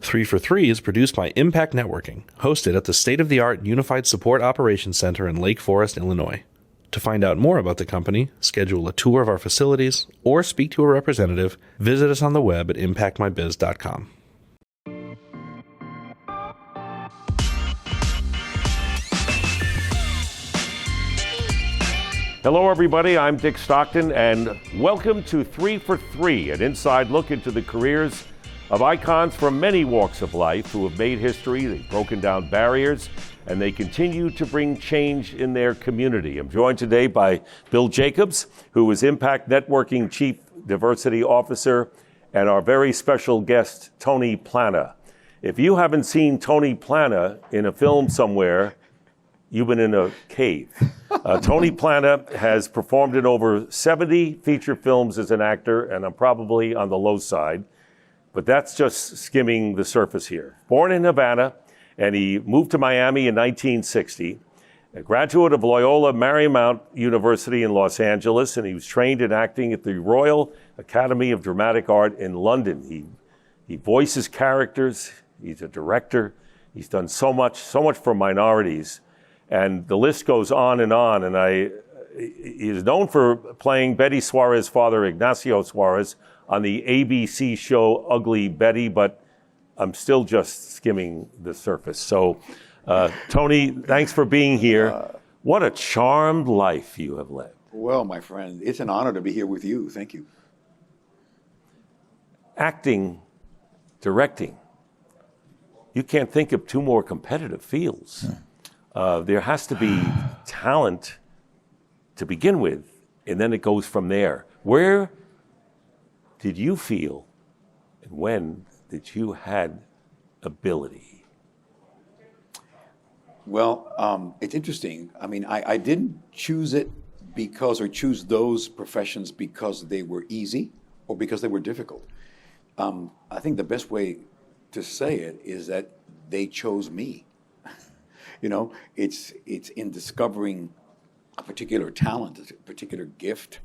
3 for 3 is produced by Impact Networking, hosted at the state-of-the-art Unified Support Operations Center in Lake Forest, Illinois. To find out more about the company, schedule a tour of our facilities, or speak to a representative, visit us on the web at impactmybiz.com. Hello, everybody. I'm Dick Stockton, and welcome to 3 for 3, an inside look into the careers of icons from many walks of life who have made history, they've broken down barriers, and they continue to bring change in their community. I'm joined today by Bill Jacobs, who is Impact Networking Chief Diversity Officer, and our very special guest, Tony Plana. If you haven't seen Tony Plana in a film somewhere, you've been in a cave. Tony Plana has performed in over 70 feature films as an actor, and I'm probably on the low side, but that's just skimming the surface here. Born in Havana, and he moved to Miami in 1960, a graduate of Loyola Marymount University in Los Angeles, and he was trained in acting at the Royal Academy of Dramatic Art in London. He voices characters, he's a director, he's done so much for minorities. And the list goes on, and he is known for playing Betty Suarez's father, Ignacio Suarez, on the ABC show Ugly Betty, but I'm still just skimming the surface. So, Tony, thanks for being here. What a charmed life you have led. Well, my friend, it's an honor to be here with you. Thank you. Acting, directing, you can't think of two more competitive fields. There has to be talent to begin with, and then it goes from there. Where did you feel, and when that you had ability? Well, it's interesting. I mean, I didn't choose it choose those professions because they were easy or because they were difficult. I think the best way to say it is that they chose me. You know, it's in discovering a particular talent, a particular gift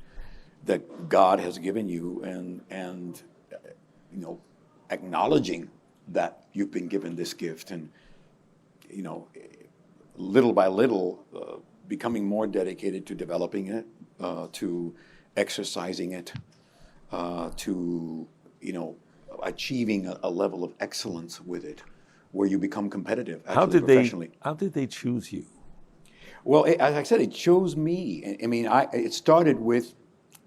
that God has given you, and you know, acknowledging that you've been given this gift, and you know, little by little, becoming more dedicated to developing it, to exercising it, to achieving a level of excellence with it, where you become competitive. Professionally. How did they choose you? Well, as I said, it chose me. I mean, it started with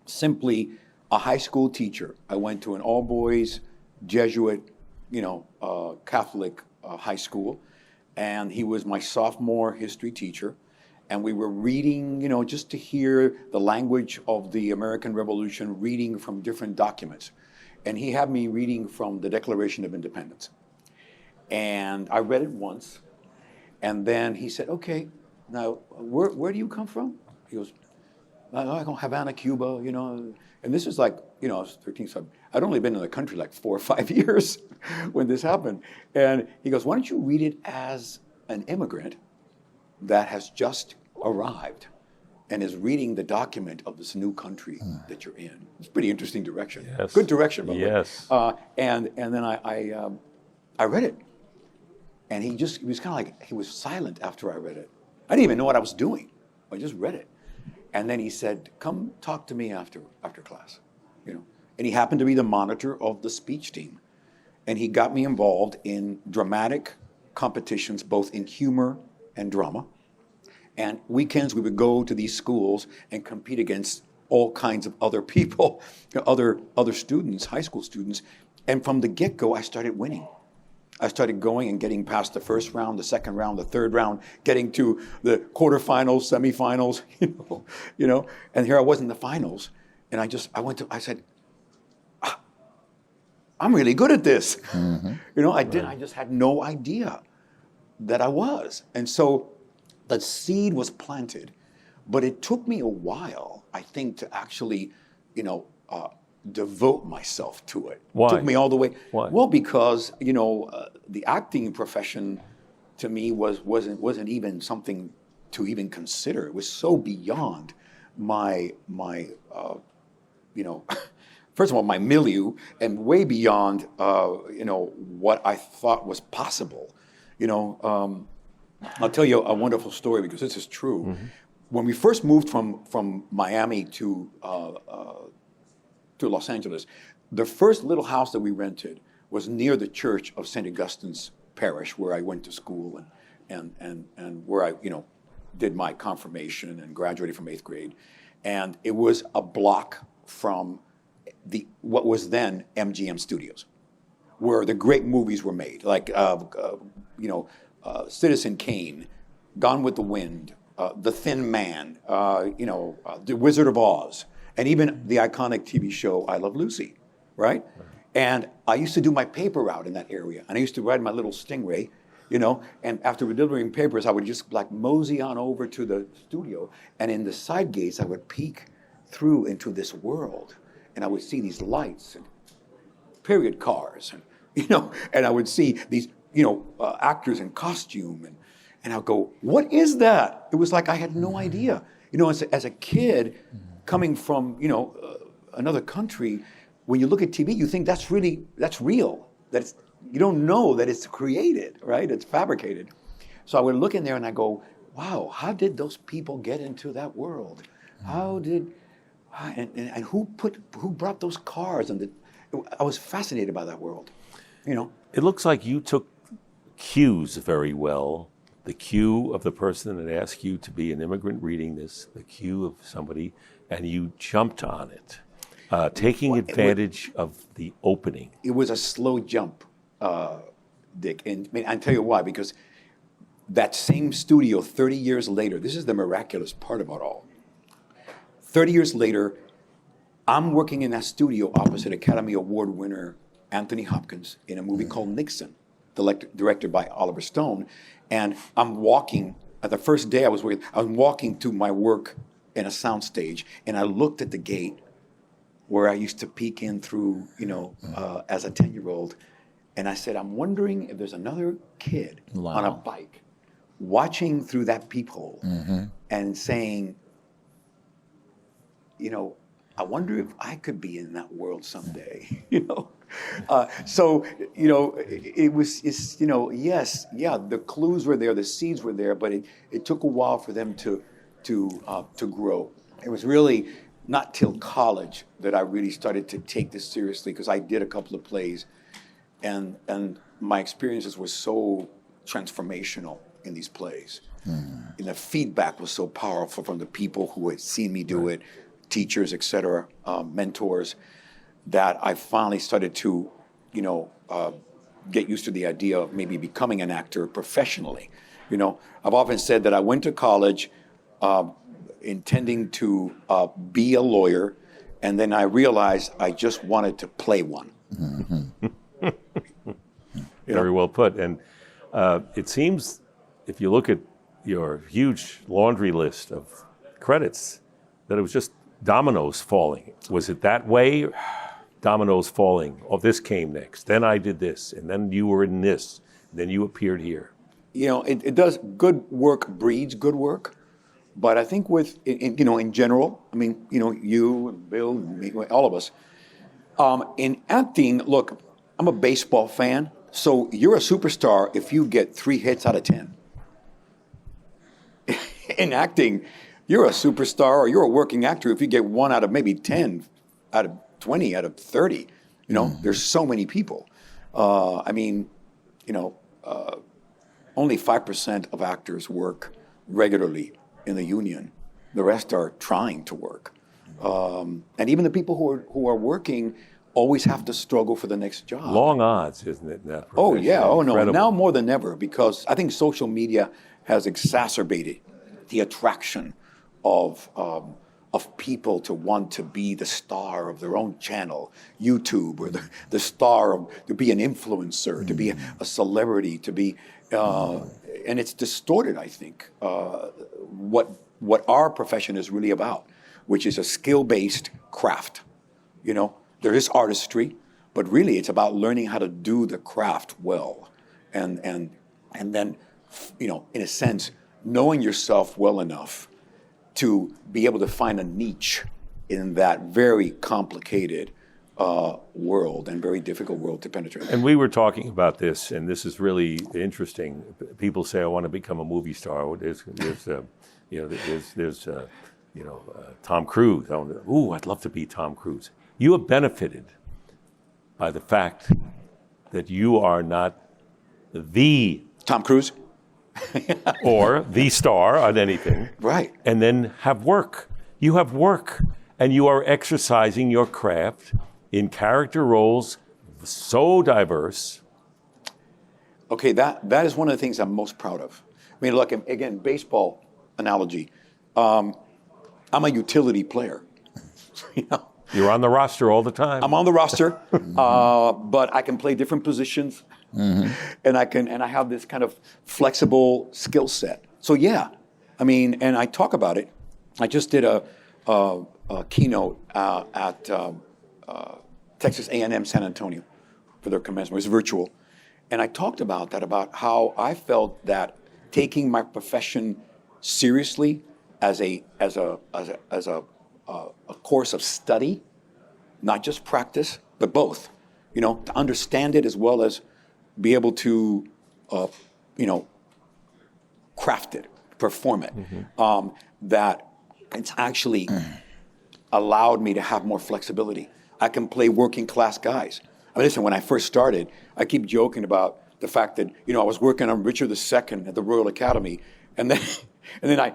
simply a high school teacher. I went to an all-boys Jesuit, Catholic high school, and he was my sophomore history teacher. And we were reading, just to hear the language of the American Revolution, reading from different documents. And he had me reading from the Declaration of Independence. And I read it once, and then he said, "Okay, now where do you come from?" He goes, "I go Havana, Cuba, And this is like, I was 13, so I'd only been in the country like 4 or 5 years when this happened. And he goes, "Why don't you read it as an immigrant that has just arrived and is reading the document of this new country that you're in?" It's a pretty interesting direction. Yes. Good direction, by the way. Yes. And then I read it. And he was kind of like, he was silent after I read it. I didn't even know what I was doing. I just read it. And then he said, "Come talk to me after class." And he happened to be the monitor of the speech team. And he got me involved in dramatic competitions, both in humor and drama. And weekends we would go to these schools and compete against all kinds of other people, other students, high school students. And from the get-go, I started winning. I started going and getting past the first round, the second round, the third round, getting to the quarterfinals, semifinals, and here I was in the finals. And I said, "I'm really good at this." Mm-hmm. I just had no idea that I was. And so the seed was planted, but it took me a while, I think, to actually, devote myself to it. Why? It took me all the way. Why? Well, because the acting profession to me wasn't even something to even consider. It was so beyond my first of all, my milieu, and way beyond, what I thought was possible. I'll tell you a wonderful story because this is true. Mm-hmm. When we first moved from Miami to Los Angeles, the first little house that we rented was near the church of St. Augustine's Parish, where I went to school and where I did my confirmation and graduated from 8th grade. And it was a block from what was then MGM Studios, where the great movies were made, like Citizen Kane, Gone with the Wind, The Thin Man, The Wizard of Oz, and even the iconic TV show I Love Lucy, right? And I used to do my paper route in that area, and I used to ride my little Stingray, and after delivering papers, I would just mosey on over to the studio, and in the side gates, I would peek through into this world, and I would see these lights and period cars, and I would see these, actors in costume, and I'd go, what is that? It was like I had no idea. As a kid coming from, another country, when you look at TV, you think that's real. You don't know that it's created, right? It's fabricated. So I would look in there and I go, wow, how did those people get into that world? And who brought those cars? I was fascinated by that world, It looks like you took cues very well. The cue of the person that asked you to be an immigrant reading this, the cue of somebody, and you jumped on it, taking advantage of the opening. It was a slow jump, Dick. And I'll tell you why, because that same studio 30 years later, this is the miraculous part about all. 30 years later, I'm working in that studio opposite Academy Award winner Anthony Hopkins in a movie called Nixon, directed by Oliver Stone. And I'm walking, the first day I was walking to my work in a soundstage, and I looked at the gate where I used to peek in through, as a 10-year-old. And I said, I'm wondering if there's another kid on a bike watching through that peephole and saying, I wonder if I could be in that world someday, it was, yes, the clues were there, the seeds were there, but it took a while for them to grow. It was really not till college that I really started to take this seriously, because I did a couple of plays, and my experiences were so transformational in these plays. And the feedback was so powerful from the people who had seen me do it, teachers, et cetera, mentors, that I finally started to, get used to the idea of maybe becoming an actor professionally. I've often said that I went to college intending to be a lawyer, and then I realized I just wanted to play one. Very well put. And it seems, if you look at your huge laundry list of credits, that it was just dominoes falling. Was it that way? Dominoes falling. Oh, this came next. Then I did this, and then you were in this. And then you appeared here. It does. Good work breeds good work. But I think in general, you and Bill, and me, all of us, in acting, look, I'm a baseball fan, so you're a superstar if you get 3 hits out of 10. In acting, you're a superstar, or you're a working actor if you get 1 out of maybe 10, out of 20, out of 30. There's so many people. Only 5% of actors work regularly in the union. The rest are trying to work. And even the people who are working always have to struggle for the next job. Long odds, isn't it? In that oh, yeah. Oh, no. Incredible. Now more than ever, because I think social media has exacerbated the attraction of people to want to be the star of their own channel, YouTube, or the star to be an influencer, to be a celebrity, to be, and it's distorted, I think, what our profession is really about, which is a skill-based craft. There is artistry, but really it's about learning how to do the craft well, and then, in a sense, knowing yourself well enough to be able to find a niche in that very complicated world and very difficult world to penetrate. And we were talking about this, and this is really interesting. People say, "I want to become a movie star." There's Tom Cruise. Ooh, I'd love to be Tom Cruise. You have benefited by the fact that you are not the Tom Cruise? or the star on anything. Right. And then have work. You have work, and you are exercising your craft in character roles so diverse. Okay, that is one of the things I'm most proud of. I mean, look, again, baseball analogy. I'm a utility player. You know? You're on the roster all the time. I'm on the roster, but I can play different positions, and I have this kind of flexible skill set. So yeah, I mean, and I talk about it. I just did a keynote at Texas A&M San Antonio for their commencement. It was virtual, and I talked about that, about how I felt that taking my profession seriously as a course of study, not just practice, but both, you know, to understand it as well as be able to, craft it, perform it. That it's actually allowed me to have more flexibility. I can play working class guys. I mean, listen, when I first started, I keep joking about the fact that, I was working on Richard II at the Royal Academy, and then I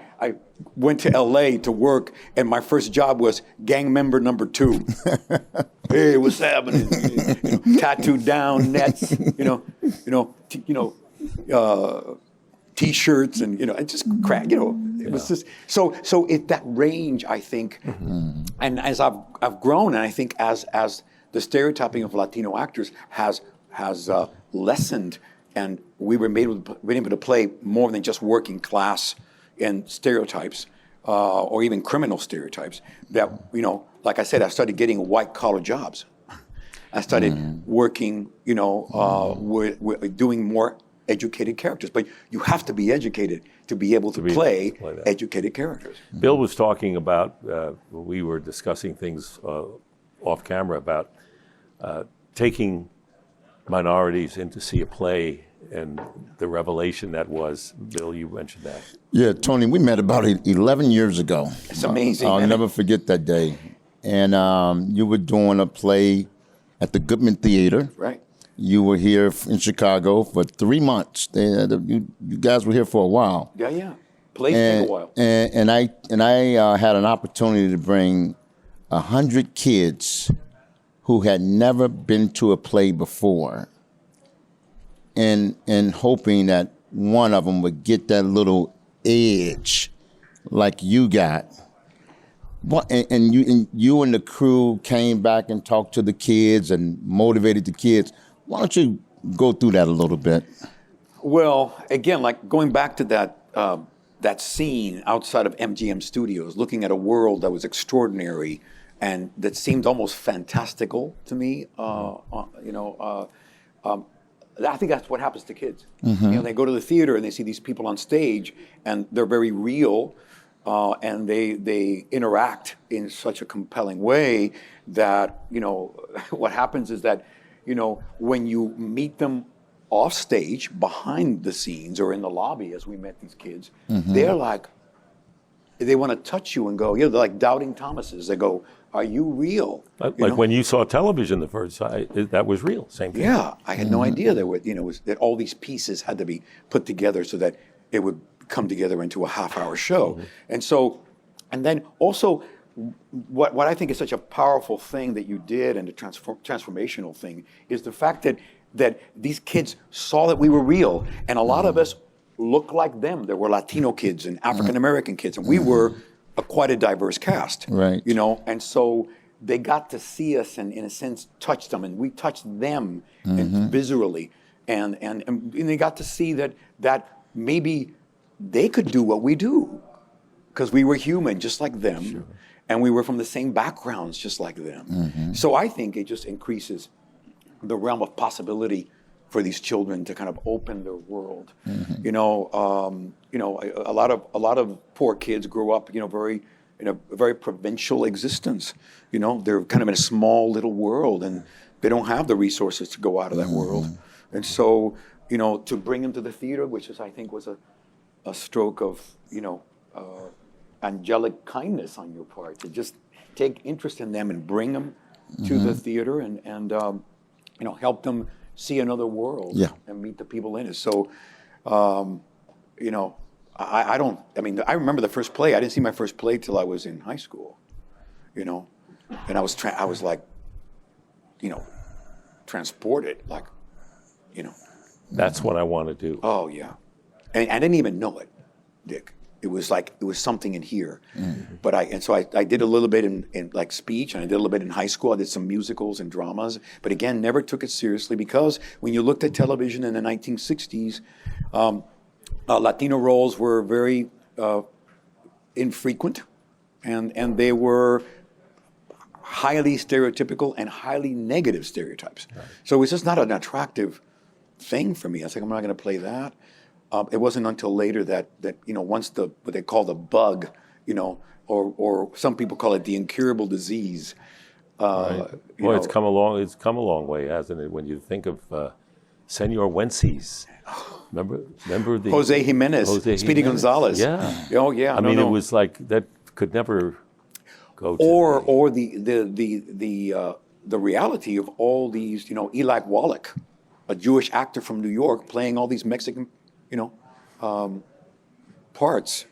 went to LA to work, and my first job was gang member number 2. Hey, what's happening? Tattooed down, nets, T-shirts, and and just crack. It was just so. That range, I think, and as I've grown, and I think as the stereotyping of Latino actors has lessened, and we were been able to play more than just working class and stereotypes, or even criminal stereotypes. That like I said, I started getting white collar jobs. I started working, with doing more educated characters. But you have to be educated to be able to play educated characters. Bill was talking about, we were discussing things off camera about taking minorities in to see a play, and the revelation that was. Bill, you mentioned that. Yeah, Tony, we met about 11 years ago. It's amazing. I'll never forget that day. And you were doing a play at the Goodman Theater. Right. You were here in Chicago for 3 months. You guys were here for a while. Yeah. Plays take a while. And I had an opportunity to bring 100 kids who had never been to a play before, and hoping that one of them would get that little edge like you got. And you and the crew came back and talked to the kids and motivated the kids. Why don't you go through that a little bit? Well, again, like going back to that scene outside of MGM Studios, looking at a world that was extraordinary and that seemed almost fantastical to me. I think that's what happens to kids. They go to the theater and they see these people on stage, and they're very real, and they interact in such a compelling way that what happens is that when you meet them off stage, behind the scenes, or in the lobby, as we met these kids, they're like, they want to touch you and go, they're like doubting Thomases. They go, "Are you real?" Like when you saw television the first time, that was real. Same thing. Yeah, I had no idea there were, that all these pieces had to be put together so that it would come together into a half-hour show. And then also, what I think is such a powerful thing that you did, and the transformational thing, is the fact that these kids saw that we were real, and a lot of us looked like them. There were Latino kids and African American kids, and we were quite a diverse cast. Right. And so they got to see us and, in a sense, touch them, and we touched them viscerally, and they got to see that maybe they could do what we do, because we were human just like them. Sure. And we were from the same backgrounds just like them. So I think it just increases the realm of possibility for these children to kind of open their world. A lot of poor kids grow up, very in a very provincial existence. They're kind of in a small little world, and they don't have the resources to go out of that world. And so, to bring them to the theater, which I think was a stroke of, angelic kindness on your part, to just take interest in them and bring them to the theater and help them see another world and meet the people in it. So, I remember the first play. I didn't see my first play till I was in high school, and I was like, transported, like, That's what I want to do. Oh yeah, and I didn't even know it, Dick. It was something in here, but I did a little bit in like speech, and I did a little bit in high school. I did some musicals and dramas, but again, never took it seriously, because when you looked at television in the 1960s, Latino roles were very infrequent, and they were highly stereotypical and highly negative stereotypes. Right. So it was just not an attractive thing for me. I was like, I'm not going to play that. It wasn't until later that once what they call the bug, or some people call it the incurable disease. Right. Boy, it's come a long way, hasn't it? When you think of Senor Wences. Remember the Jose Jimenez, Speedy Gonzalez. Yeah. Oh yeah. I mean, it was like that could never go to. Or the reality of all these, Eli Wallach, a Jewish actor from New York, playing all these Mexican, parts.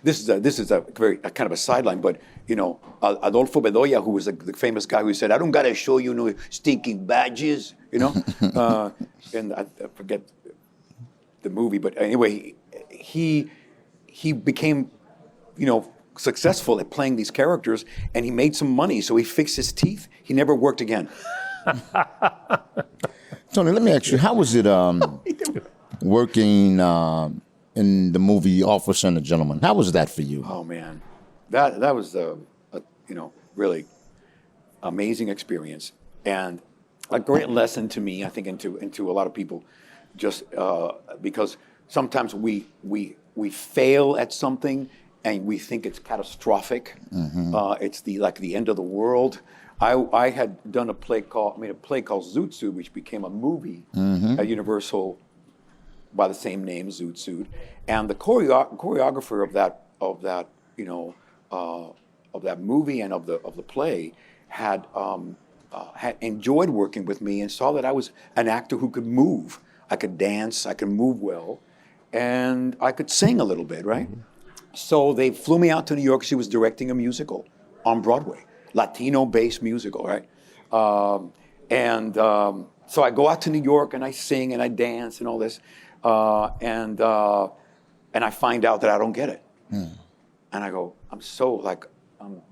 This is a very kind of a sideline, but Adolfo Bedoya, who was the famous guy who said, "I don't gotta show you no stinking badges," and I forget the movie, but anyway, he became, successful at playing these characters, and he made some money, so he fixed his teeth. He never worked again. Tony, let me ask you, how was it working in the movie Officer and a Gentleman? How was that for you? Oh man, that was a really amazing experience, and a great lesson to me, I think, into a lot of people, just because sometimes we fail at something and we think it's catastrophic. It's the end of the world. I had done a play called Zoot Suit, which became a movie at Universal by the same name, Zoot Suit, and the choreographer of that movie and of the play had enjoyed working with me and saw that I was an actor who could move. I could dance, I could move well, and I could sing a little bit, right? So they flew me out to New York. She was directing a musical on Broadway, Latino-based musical, right? So I go out to New York and I sing and I dance and all this, and I find out that I don't get it, and I go, I'm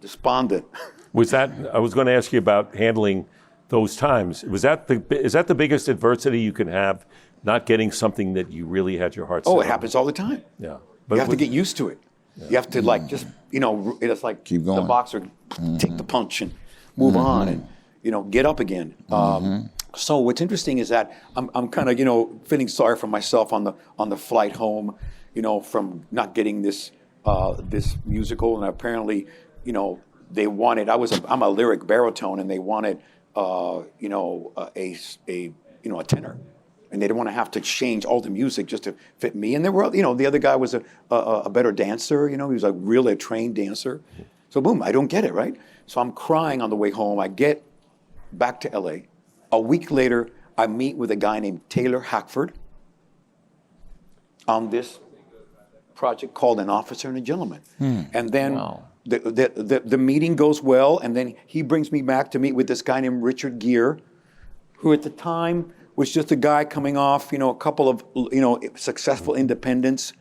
despondent. I was going to ask you about handling those times. Is that the biggest adversity you can have, not getting something that you really had your heart set on? It happens all the time. Yeah. But you have to get used to it. Yeah. You have to it's like keep going. The boxer, take the punch and move on and, get up again. So what's interesting is that I'm kind of, feeling sorry for myself on the flight home, from not getting this musical. And apparently, they wanted, I'm a lyric baritone, and they wanted, a tenor. And they didn't want to have to change all the music just to fit me. And there were, the other guy was a better dancer. He was a trained dancer. So boom, I don't get it, right? So I'm crying on the way home. I get back to LA. A week later, I meet with a guy named Taylor Hackford on this project called An Officer and a Gentleman. And then the meeting goes well, and then he brings me back to meet with this guy named Richard Gere, who at the time was just a guy coming off, a couple of, successful independents,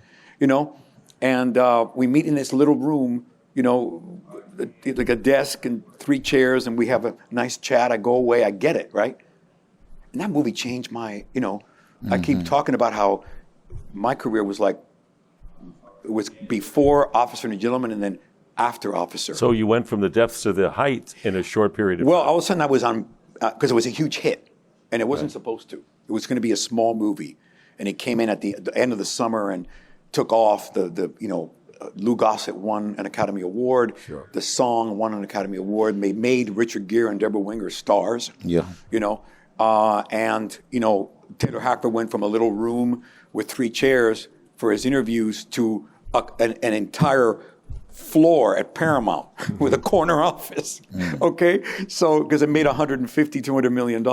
and we meet in this little room, like a desk and 3 chairs, and we have a nice chat. I go away, I get it, right? And that movie changed my, I keep talking about how my career was like, it was before Officer and a Gentleman and then after Officer. So you went from the depths to the height in a short period of time. Well, all of a sudden I was on, because it was a huge hit. And it wasn't supposed to. It was going to be a small movie, and it came in at the end of the summer and took off. The Lou Gossett won an Academy Award. Sure. The song won an Academy Award. They made Richard Gere and Deborah Winger stars. Yeah. And Taylor Hackford went from a little room with 3 chairs for his interviews to an entire floor at Paramount with a corner office. Okay, so because it made $150-200 million.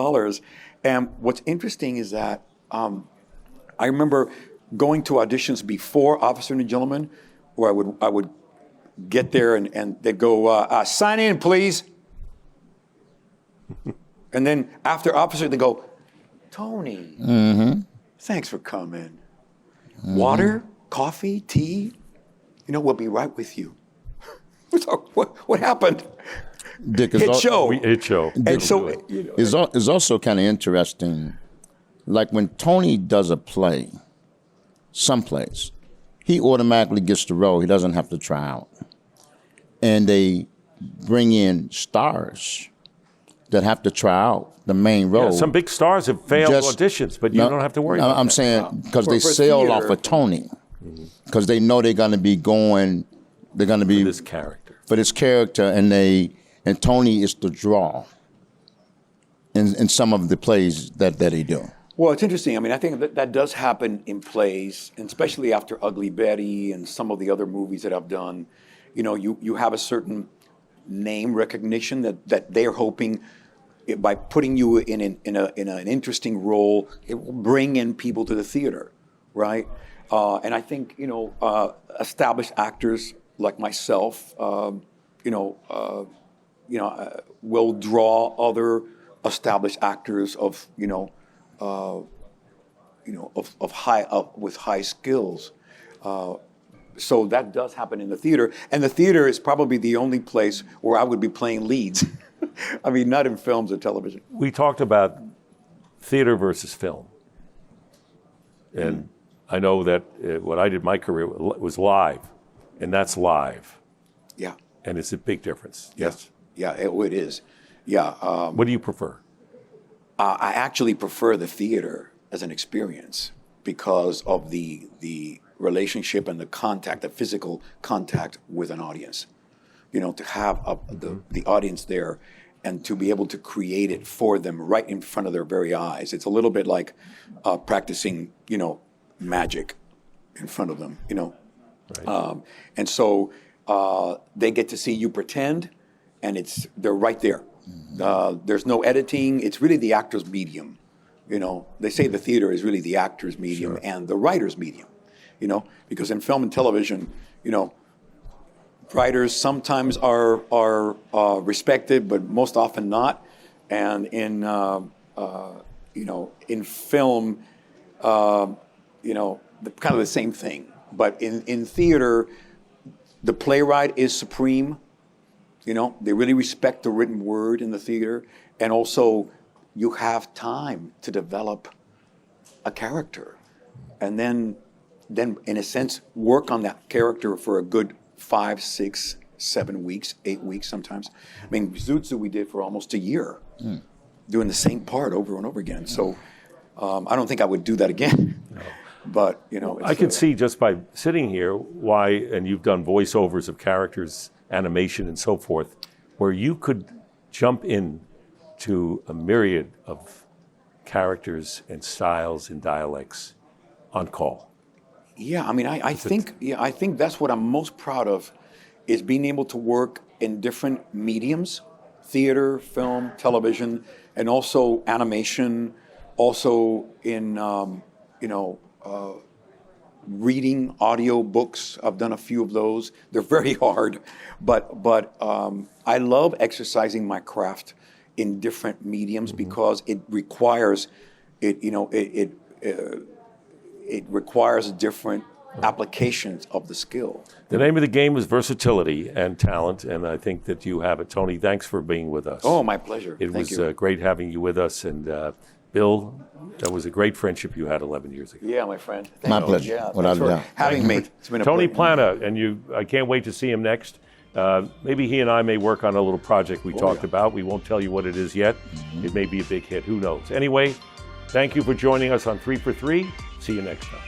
And what's interesting is that I remember going to auditions before Officer and a Gentleman, where I would get there and they'd go, sign in, please. And then after Officer, they go, Tony, thanks for coming. Water, coffee, tea, we'll be right with you. So what happened? Dick, Hit show. Hit show. And so, It's also kind of interesting, like when Tony does a play, some plays, he automatically gets the role. He doesn't have to try out. And they bring in stars that have to try out the main role. Yeah, some big stars have failed auditions, but you don't have to worry about that. I'm saying because they For sail theater. off of Tony, because they know they're going to be This character. for this character, and Tony is the draw in some of the plays that they do. well, it's interesting. I mean, I think that does happen in plays, and especially after Ugly Betty and some of the other movies that I've done. You have a certain name recognition that they're hoping by putting you in an interesting role, it will bring in people to the theater, right? And I think established actors like myself, will draw other established actors with high skills. So that does happen in the theater, and the theater is probably the only place where I would be playing leads. I mean, not in films or television. We talked about theater versus film. And I know that what I did my career was live, and that's live. Yeah. And it's a big difference. Yes. Yeah, it is. Yeah. What do you prefer? I actually prefer the theater as an experience because of the relationship and the physical contact with an audience. To have the audience there and to be able to create it for them right in front of their very eyes. It's a little bit like practicing, magic in front of them, Right. and so they get to see you pretend, and they're right there. There's no editing. It's really the actor's medium. They say the theater is really the actor's medium and the writer's medium. Because in film and television, writers sometimes are respected, but most often not. And in film, kind of the same thing. But in theater, the playwright is supreme. They really respect the written word in the theater, and also you have time to develop a character, and then in a sense work on that character for a good 5, 6, 7 weeks, 8 weeks sometimes. I mean, Zoot Suit we did for almost a year, doing the same part over and over again. So I don't think I would do that again. No. But I can see just by sitting here why, and you've done voiceovers of characters, animation, and so forth, where you could jump in to a myriad of characters and styles and dialects on call. Yeah, I mean, I think that's what I'm most proud of, is being able to work in different mediums, theater, film, television, and also animation, also in, reading audio books. I've done a few of those. They're very hard, but I love exercising my craft in different mediums because it requires it requires different applications of the skill. The name of the game is versatility and talent, and I think that you have it. Tony, thanks for being with us. Oh, my pleasure. It Thank was you. Great having you with us, and Bill, that was a great friendship you had 11 years ago. Yeah, my friend. Thank My you. pleasure. Yeah, Without thanks a for doubt. having me. It's been a Tony pleasure. Plana, and I can't wait to see him next. Maybe he and I may work on a little project we talked about. We won't tell you what it is yet. It may be a big hit. Who knows? Anyway, thank you for joining us on 3 for 3. See you next time.